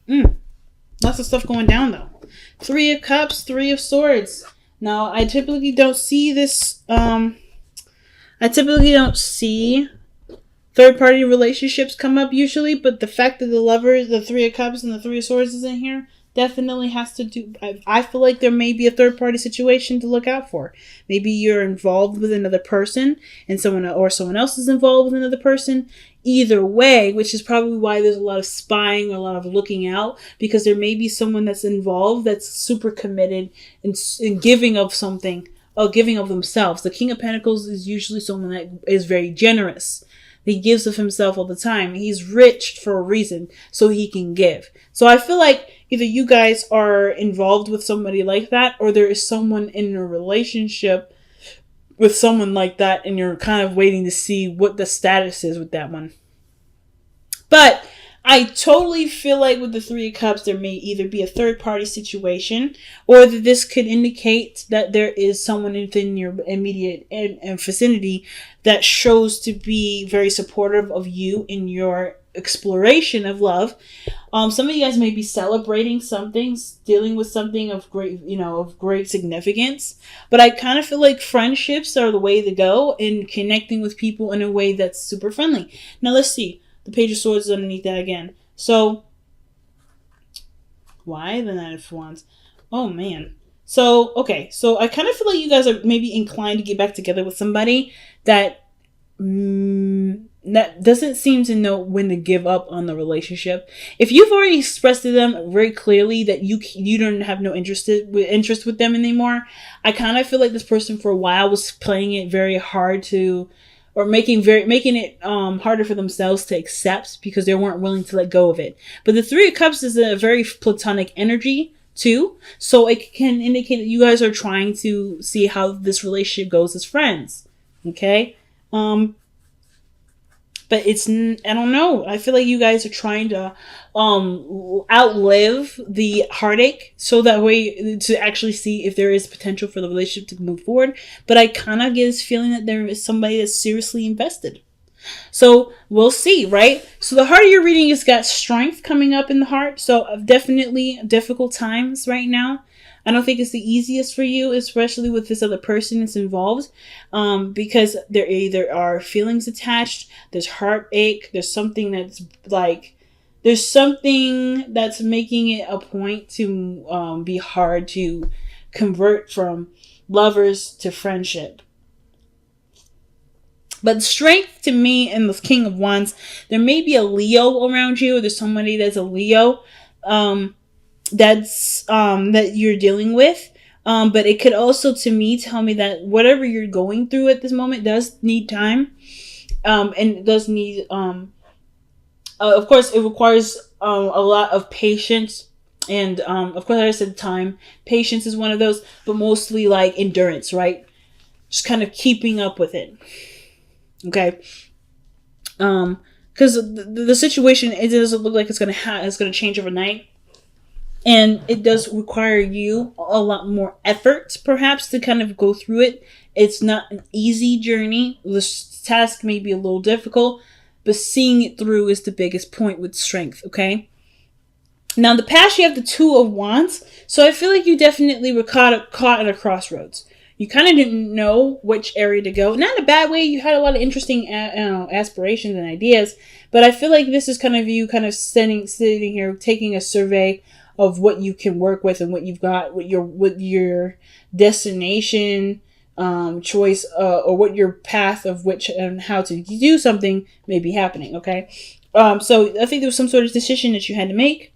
Mm, lots of stuff going down though. Three of Cups, Three of Swords. Now, I typically don't see this. I typically don't see third party relationships come up usually, but the fact that the Lovers, the Three of Cups, and the Three of Swords is in here definitely has to do. I feel like there may be a third party situation to look out for. Maybe you're involved with another person, and someone else is involved with another person. Either way, which is probably why there's a lot of spying, a lot of looking out, because there may be someone that's involved that's super committed in giving of something, or giving of themselves. The King of Pentacles is usually someone that is very generous. He gives of himself all the time. He's rich for a reason, so he can give. So I feel like either you guys are involved with somebody like that, or there is someone in a relationship with someone like that, and you're kind of waiting to see what the status is with that one. But I totally feel like with the Three of Cups, there may either be a third party situation, or that this could indicate that there is someone within your immediate and vicinity that shows to be very supportive of you in your exploration of love. Some of you guys may be celebrating something, dealing with something of great significance. But I kind of feel like friendships are the way to go in connecting with people in a way that's super friendly. Now let's see. The Page of Swords is underneath that again. So, why the Knight of Wands? Oh, man. So, okay. So, I kind of feel like you guys are maybe inclined to get back together with somebody that that doesn't seem to know when to give up on the relationship. If you've already expressed to them very clearly that you don't have no interest with them anymore, I kind of feel like this person for a while was playing it very hard to, or making it harder for themselves to accept because they weren't willing to let go of it. But the Three of Cups is a very platonic energy too, so it can indicate that you guys are trying to see how this relationship goes as friends. Okay, but it's, I don't know. I feel like you guys are trying to outlive the heartache, so that way to actually see if there is potential for the relationship to move forward. But I kind of get this feeling that there is somebody that's seriously invested. So we'll see, right? So the heart of your reading has got strength coming up in the heart. So definitely difficult times right now. I don't think it's the easiest for you, especially with this other person that's involved, because there either are feelings attached, there's heartache, there's something that's making it a point to be hard to convert from lovers to friendship. But strength to me in the King of Wands, there may be a Leo around you, or there's somebody that's a Leo. That you're dealing with. But it could also, to me, tell me that whatever you're going through at this moment does need time. And it does need, of course, it requires a lot of patience. And, of course, like I said, time. Patience is one of those, but mostly like endurance, right? Just kind of keeping up with it. Okay. Because the situation, it doesn't look like it's gonna change overnight. And it does require you a lot more effort, perhaps, to kind of go through it. It's not an easy journey. The task may be a little difficult, but seeing it through is the biggest point with strength, okay? Now, in the past, you have the Two of Wands. So I feel like you definitely were caught at a crossroads. You kind of didn't know which area to go. Not in a bad way. You had a lot of interesting aspirations and ideas. But I feel like this is kind of you kind of sitting here, taking a survey of what you can work with and what you've got, what your destination choice, or what your path of which and how to do something may be happening. Okay, so I think there was some sort of decision that you had to make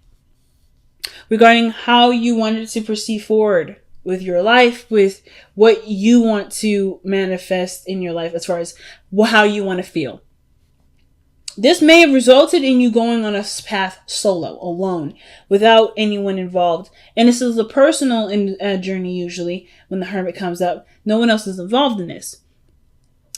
regarding how you wanted to proceed forward with your life, with what you want to manifest in your life, as far as how you want to feel. This may have resulted in you going on a path solo, alone, without anyone involved. And this is a personal journey usually when the Hermit comes up. No one else is involved in this.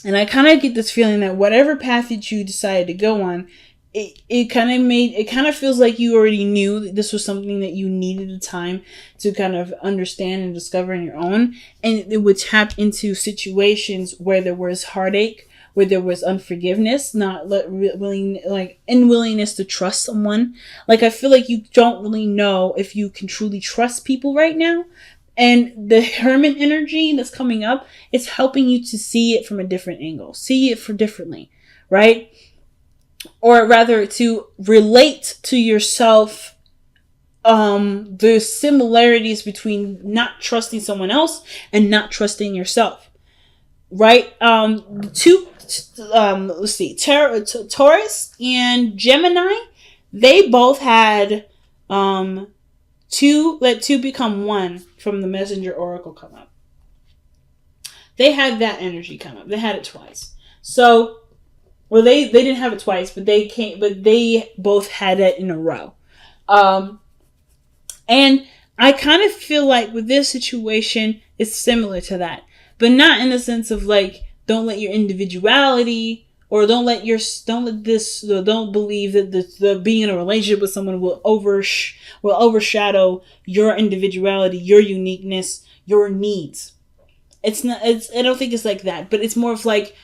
And I kind of get this feeling that whatever path that you decided to go on, it kind of feels like you already knew that this was something that you needed the time to kind of understand and discover on your own. And it would tap into situations where there was heartache, where there was unforgiveness, not unwillingness to trust someone. Like, I feel like you don't really know if you can truly trust people right now. And the hermit energy that's coming up, it's helping you to see it from a different angle, see it for differently, right? Or rather, to relate to yourself the similarities between not trusting someone else and not trusting yourself, right? Let's see, Taurus and Gemini, they both had let two become one from the Messenger Oracle come up. They had that energy come up. They had it twice. So, well, they didn't have it twice, but they both had it in a row. And I kind of feel like with this situation, it's similar to that, but not in the sense of like, don't let your individuality, or don't believe that the being in a relationship with someone will overshadow your individuality, your uniqueness, your needs. I don't think it's like that, but it's more of like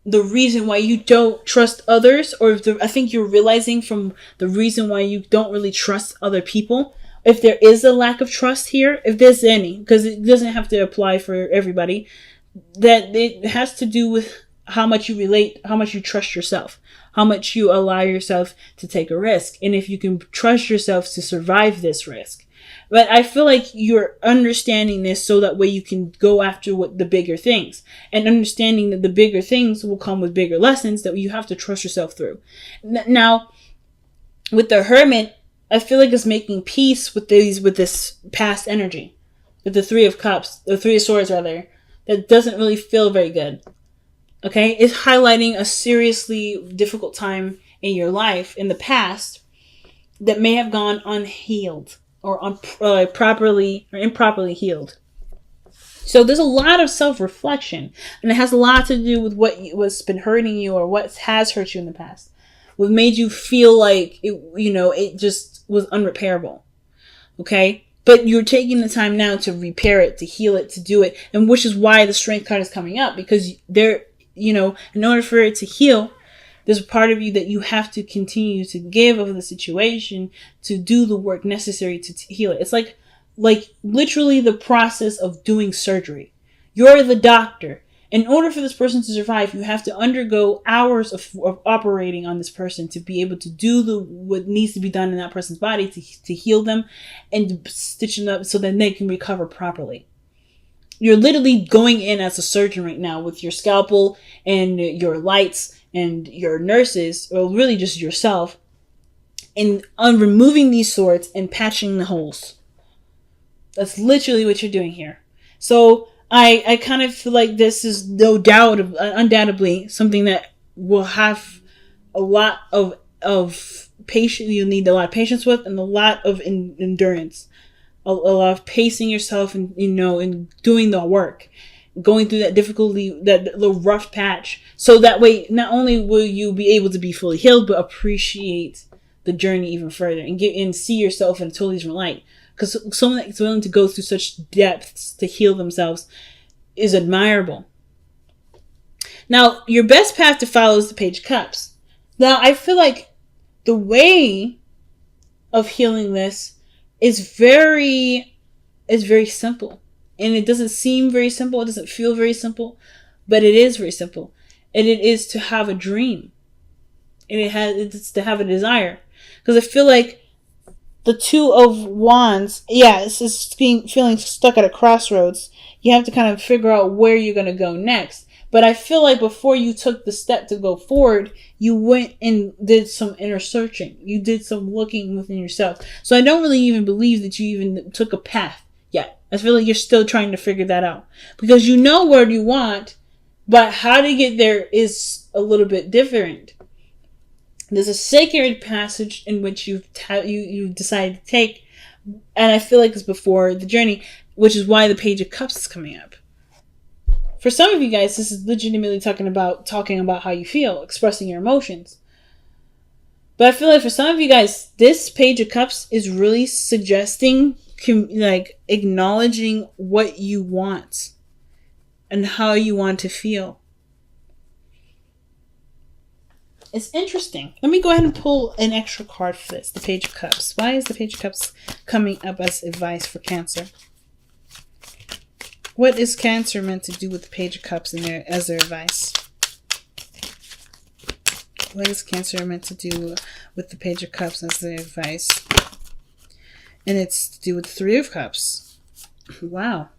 the reason why you don't trust others, or I think you're realizing from the reason why you don't really trust other people. If there is a lack of trust here, if there's any, because it doesn't have to apply for everybody, that it has to do with how much you relate, how much you trust yourself, how much you allow yourself to take a risk, and if you can trust yourself to survive this risk. But I feel like you're understanding this so that way you can go after the bigger things, and understanding that the bigger things will come with bigger lessons that you have to trust yourself through. Now, with the Hermit, I feel like it's making peace with this past energy, with the Three of Swords rather, that doesn't really feel very good. Okay, it's highlighting a seriously difficult time in your life in the past that may have gone unhealed or improperly healed. So there's a lot of self-reflection, and it has a lot to do with what's been hurting you or what has hurt you in the past, what made you feel like it just was unrepairable. Okay, but you're taking the time now to repair it, to heal it, to do it, and which is why the Strength card is coming up, because in order for it to heal, there's a part of you that you have to continue to give of the situation, to do the work necessary to heal it. It's like literally the process of doing surgery. You're the doctor. In order for this person to survive, you have to undergo hours of operating on this person to be able to do what needs to be done in that person's body to heal them and stitch them up so that they can recover properly. You're literally going in as a surgeon right now with your scalpel and your lights and your nurses, or really just yourself, and removing these swords and patching the holes. That's literally what you're doing here. So I kind of feel like this is no doubt, undoubtedly, something that will have a lot of patience. You'll need a lot of patience with, and a lot of endurance, a lot of pacing yourself, and and doing the work, going through that difficulty, that little rough patch, so that way not only will you be able to be fully healed, but appreciate the journey even further and see yourself in a totally different light. Because someone that's willing to go through such depths to heal themselves is admirable. Now, your best path to follow is the Page of Cups. Now, I feel like the way of healing this is very simple. And it doesn't seem very simple. It doesn't feel very simple. But it is very simple. And it is to have a dream. And it's to have a desire. Because I feel like the Two of Wands, it's just feeling stuck at a crossroads. You have to kind of figure out where you're going to go next. But I feel like before you took the step to go forward, you went and did some inner searching. You did some looking within yourself. So I don't really even believe that you even took a path yet. I feel like you're still trying to figure that out. Because you know where you want, but how to get there is a little bit different. There's a sacred passage in which you decided to take, and I feel like it's before the journey, which is why the Page of Cups is coming up. For some of you guys, this is legitimately talking about how you feel, expressing your emotions. But I feel like for some of you guys, this Page of Cups is really suggesting, acknowledging what you want and how you want to feel. It's interesting. Let me go ahead and pull an extra card for this. The Page of Cups. Why is the Page of Cups coming up as advice for Cancer? What is Cancer meant to do with the Page of Cups as their advice? What is Cancer meant to do with the Page of Cups as their advice? And it's to do with the Three of Cups. Wow.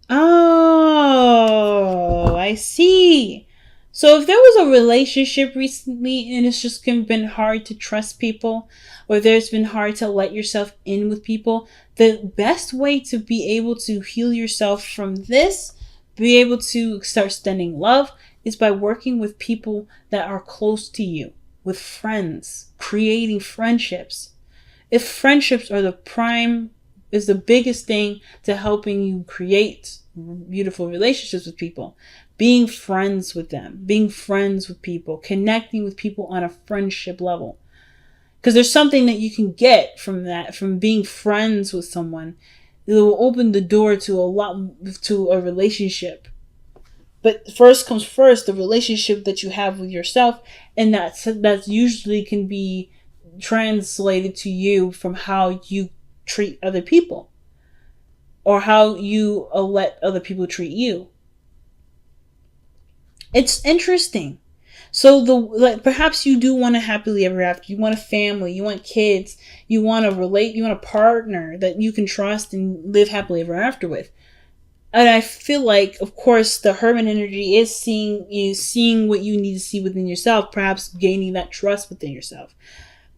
Oh, I see. So if there was a relationship recently and it's just been hard to trust people, or there's been hard to let yourself in with people, the best way to be able to heal yourself from this, be able to start extending love, is by working with people that are close to you, with friends, creating friendships. If friendships are is the biggest thing to helping you create beautiful relationships with people. Being friends with them, being friends with people, connecting with people on a friendship level. Because there's something that you can get from that, from being friends with someone. It will open the door to a relationship. But first comes first, the relationship that you have with yourself, and that's usually can be translated to you from how you treat other people, or how you let other people treat you. It's interesting. So perhaps you do want a happily ever after. You want a family, you want kids, you want a partner that you can trust and live happily ever after with. And I feel like, of course, the Hermit energy is seeing what you need to see within yourself, perhaps gaining that trust within yourself.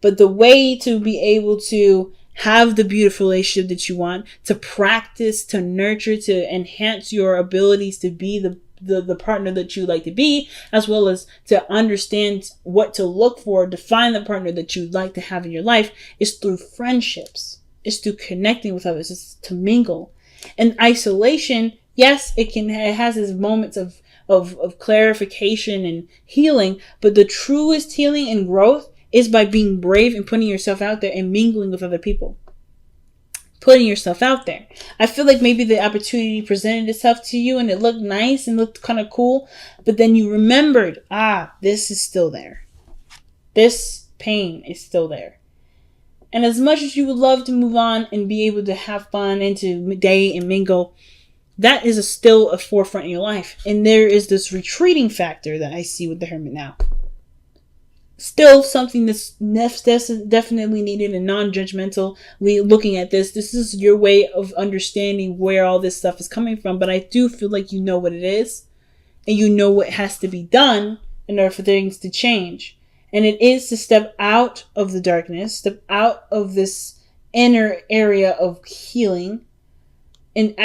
But the way to be able to have the beautiful relationship that you want, to practice, to nurture, to enhance your abilities to be the partner that you like to be, as well as to understand what to look for, to find the partner that you'd like to have in your life, is through friendships. It's through connecting with others. It's to mingle. And isolation, yes, it has its moments of clarification and healing, but the truest healing and growth is by being brave and putting yourself out there and mingling with other people. Putting yourself out there. I feel like maybe the opportunity presented itself to you and it looked nice and looked kind of cool, but then you remembered, this is still there. This pain is still there. And as much as you would love to move on and be able to have fun and to date and mingle, that is still a forefront in your life. And there is this retreating factor that I see with the Hermit now. Still something that's definitely needed and non-judgmental. Looking at this is your way of understanding where all this stuff is coming from. But I do feel like you know what it is. And you know what has to be done in order for things to change. And it is to step out of the darkness, step out of this inner area of healing, and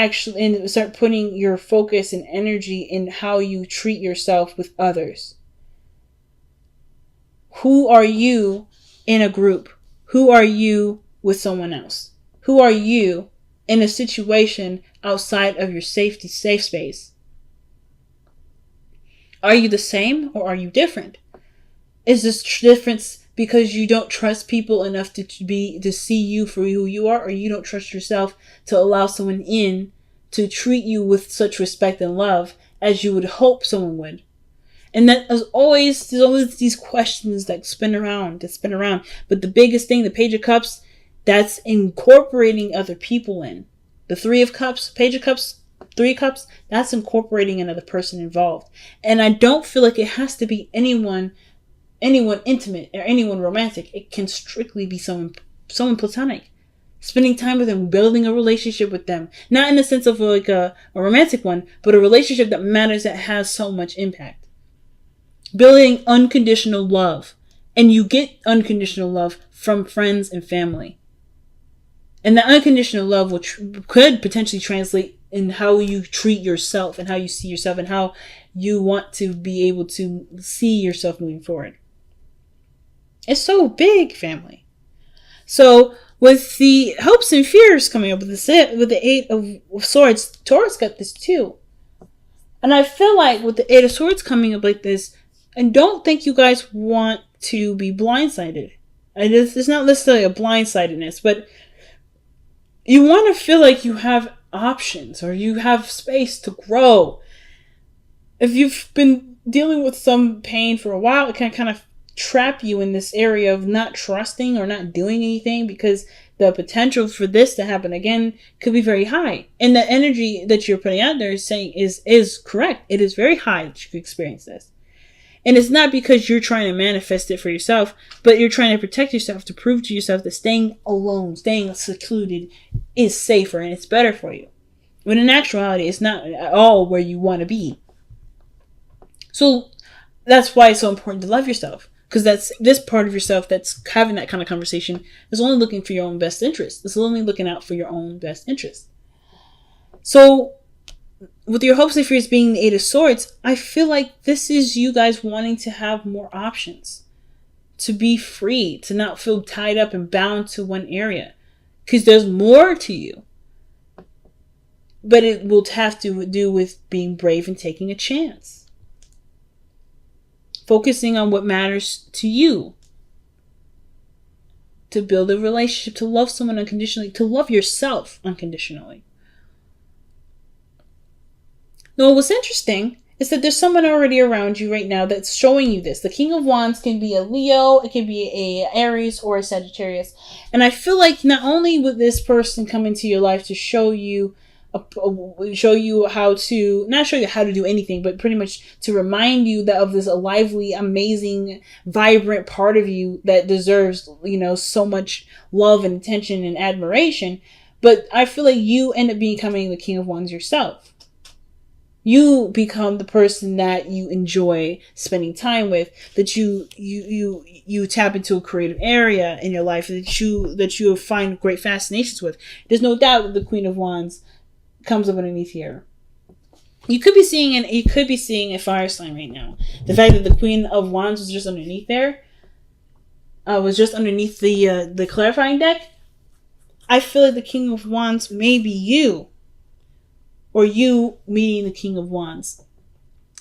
start putting your focus and energy in how you treat yourself with others. Who are you in a group? Who are you with someone else? Who are you in a situation outside of your safe space? Are you the same or are you different? Is this difference because you don't trust people enough to see you for who you are, or you don't trust yourself to allow someone in to treat you with such respect and love as you would hope someone would? And there's always these questions that spin around. But the biggest thing, the Page of Cups, that's incorporating other people in. The Three of Cups, Page of Cups, Three of Cups, that's incorporating another person involved. And I don't feel like it has to be anyone intimate or anyone romantic. It can strictly be someone platonic. Spending time with them, building a relationship with them. Not in the sense of like a romantic one, but a relationship that matters, that has so much impact. Building unconditional love. And you get unconditional love from friends and family. And that unconditional love could potentially translate in how you treat yourself and how you see yourself and how you want to be able to see yourself moving forward. It's so big, family. So with the hopes and fears coming up with the Eight of Swords, Taurus got this too. And I feel like with the Eight of Swords coming up like this, I don't think you guys want to be blindsided. It's not necessarily a blindsidedness, but you want to feel like you have options, or you have space to grow. If you've been dealing with some pain for a while, it can kind of trap you in this area of not trusting or not doing anything, because the potential for this to happen again could be very high. And the energy that you're putting out there is saying is correct. It is very high that you could experience this. And it's not because you're trying to manifest it for yourself, but you're trying to protect yourself, to prove to yourself that staying alone, staying secluded is safer and it's better for you. When in actuality, it's not at all where you want to be. So that's why it's so important to love yourself. Because that's this part of yourself that's having that kind of conversation is only looking for your own best interest. It's only looking out for your own best interest. So with your hopes and fears being the Eight of Swords, I feel like this is you guys wanting to have more options. To be free. To not feel tied up and bound to one area. Because there's more to you. But it will have to do with being brave and taking a chance. Focusing on what matters to you. To build a relationship, to love someone unconditionally, to love yourself unconditionally. Now, what's interesting is that there's someone already around you right now that's showing you this. The King of Wands can be a Leo, it can be a Aries or a Sagittarius. And I feel like not only would this person come into your life to show you how to, not show you how to do anything, but pretty much to remind you that of this lively, amazing, vibrant part of you that deserves, so much love and attention and admiration. But I feel like you end up becoming the King of Wands yourself. You become the person that you enjoy spending time with, that you tap into a creative area in your life that you find great fascinations with. There's no doubt that the Queen of Wands comes up underneath here. You could be seeing a fire sign right now. The fact that the Queen of Wands was just underneath there, was just underneath the clarifying deck. I feel like the King of Wands may be you, or you meeting the King of Wands.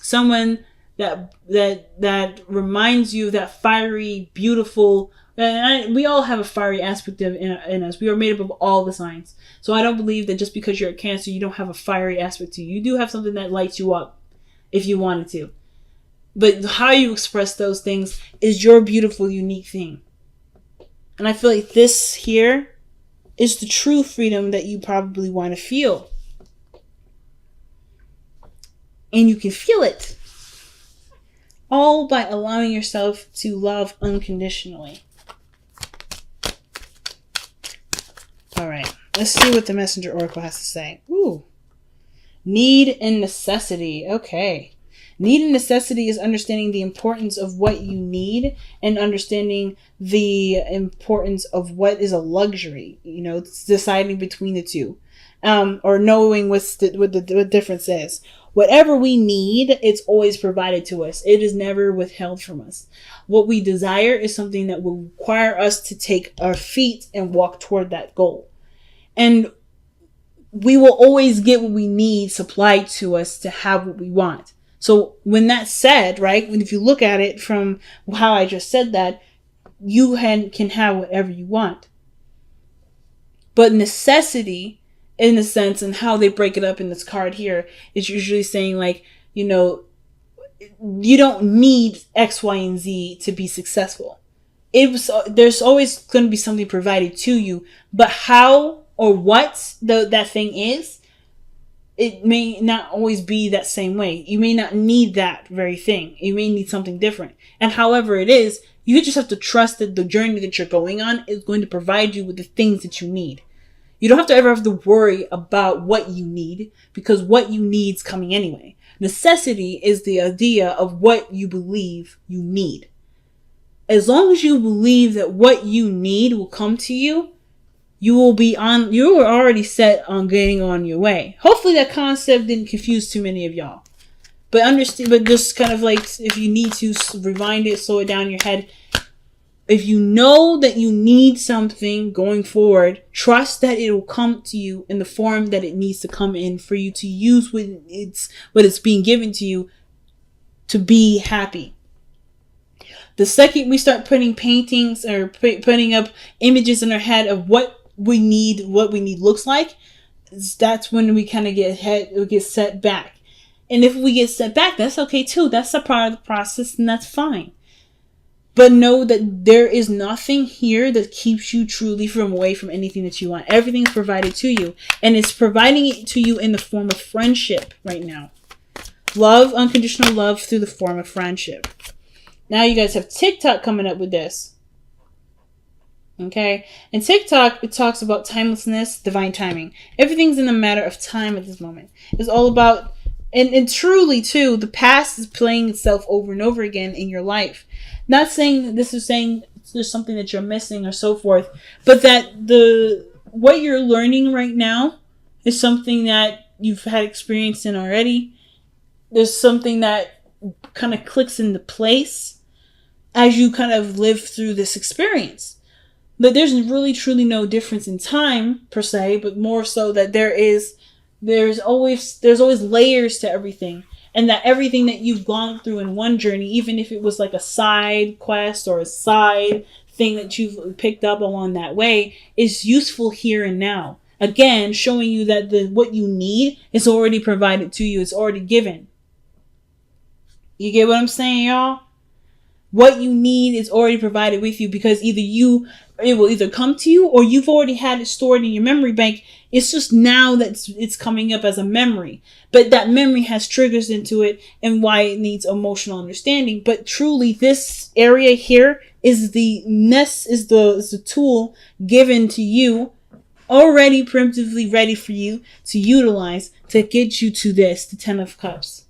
Someone that reminds you of that fiery, beautiful. We all have a fiery aspect in us. We are made up of all the signs. So I don't believe that just because you're a Cancer, you don't have a fiery aspect to you. You do have something that lights you up if you wanted to. But how you express those things is your beautiful, unique thing. And I feel like this here is the true freedom that you probably want to feel. And you can feel it. All by allowing yourself to love unconditionally. Alright, let's see what the Messenger Oracle has to say. Ooh. Need and necessity. Okay. Need and necessity is understanding the importance of what you need and understanding the importance of what is a luxury. It's deciding between the two. Or knowing what the difference is. Whatever we need, it's always provided to us. It is never withheld from us. What we desire is something that will require us to take our feet and walk toward that goal. And we will always get what we need supplied to us to have what we want. So when that's said, right, if you look at it from how I just said that, you can have whatever you want. But necessity, in the sense, and how they break it up in this card here, is usually saying like, you don't need X, Y, and Z to be successful. There's always going to be something provided to you, but how or what that thing is, it may not always be that same way. You may not need that very thing. You may need something different. And however it is, you just have to trust that the journey that you're going on is going to provide you with the things that you need. You don't have to ever have to worry about what you need, because what you need is coming anyway. Necessity is the idea of what you believe you need. As long as you believe that what you need will come to you, you are already set on getting on your way. Hopefully that concept didn't confuse too many of y'all. But understand, but just kind of like, if you need to rewind it, slow it down in your head. If you know that you need something going forward, trust that it will come to you in the form that it needs to come in for you to use what it's being given to you to be happy. The second we start putting paintings or putting up images in our head of what we need looks like, that's when we kind of get set back. And if we get set back, that's okay too. That's a part of the process, and that's fine. But know that there is nothing here that keeps you truly away from anything that you want. Everything's provided to you. And it's providing it to you in the form of friendship right now. Love, unconditional love through the form of friendship. Now you guys have TikTok coming up with this. Okay? And TikTok, it talks about timelessness, divine timing. Everything's in a matter of time at this moment. It's all about, and truly too, the past is playing itself over and over again in your life. Not saying that this is saying there's something that you're missing or so forth, but that what you're learning right now is something that you've had experience in already. There's something that kind of clicks into place as you kind of live through this experience. But there's really truly no difference in time per se, but more so that there's always layers to everything. And that everything that you've gone through in one journey, even if it was like a side quest or a side thing that you've picked up along that way, is useful here and now. Again, showing you that what you need is already provided to you. It's already given. You get what I'm saying, y'all? What you need is already provided with you, because it will either come to you or you've already had it stored in your memory bank. It's just now that it's coming up as a memory. But that memory has triggers into it and why it needs emotional understanding. But truly, this area here is the tool given to you, already primitively ready for you to utilize to get you to the 10 of Cups.